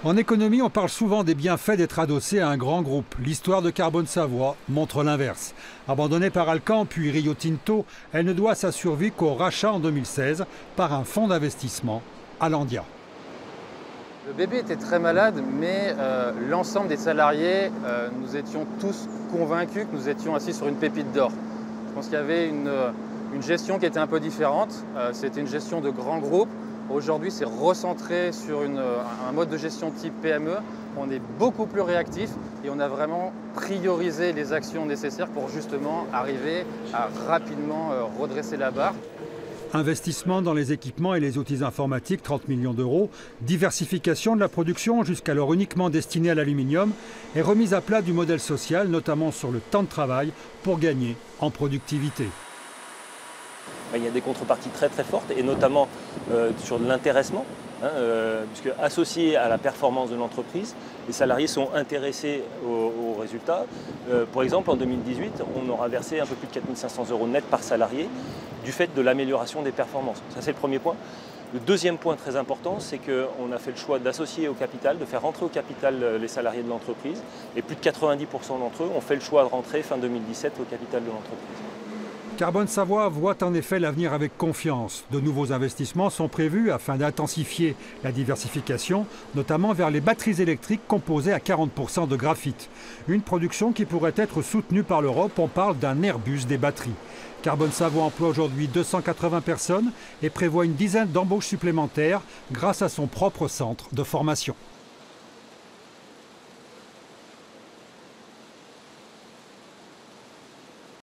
En économie, on parle souvent des bienfaits d'être adossé à un grand groupe. L'histoire de Carbone Savoie montre l'inverse. Abandonnée par Alcan puis Rio Tinto, elle ne doit sa survie qu'au rachat en 2016 par un fonds d'investissement, Alandia. Le bébé était très malade, mais l'ensemble des salariés, nous étions tous convaincus que nous étions assis sur une pépite d'or. Je pense qu'il y avait une gestion qui était un peu différente. C'était une gestion de grands groupes. Aujourd'hui, c'est recentré sur un mode de gestion type PME. On est beaucoup plus réactif et on a vraiment priorisé les actions nécessaires pour justement arriver à rapidement redresser la barre. Investissement dans les équipements et les outils informatiques, 30 millions d'euros. Diversification de la production, jusqu'alors uniquement destinée à l'aluminium. Et remise à plat du modèle social, notamment sur le temps de travail, pour gagner en productivité. Il y a des contreparties très fortes, et notamment sur de l'intéressement, puisque associé à la performance de l'entreprise, les salariés sont intéressés aux résultats. Pour exemple, en 2018, on aura versé un peu plus de 4 500 € net par salarié du fait de l'amélioration des performances. Ça, c'est le premier point. Le deuxième point très important, c'est qu'on a fait le choix d'associer au capital, de faire rentrer au capital les salariés de l'entreprise, et plus de 90% d'entre eux ont fait le choix de rentrer fin 2017 au capital de l'entreprise. Carbone Savoie voit en effet l'avenir avec confiance. De nouveaux investissements sont prévus afin d'intensifier la diversification, notamment vers les batteries électriques composées à 40% de graphite. Une production qui pourrait être soutenue par l'Europe, on parle d'un Airbus des batteries. Carbone Savoie emploie aujourd'hui 280 personnes et prévoit une dizaine d'embauches supplémentaires grâce à son propre centre de formation.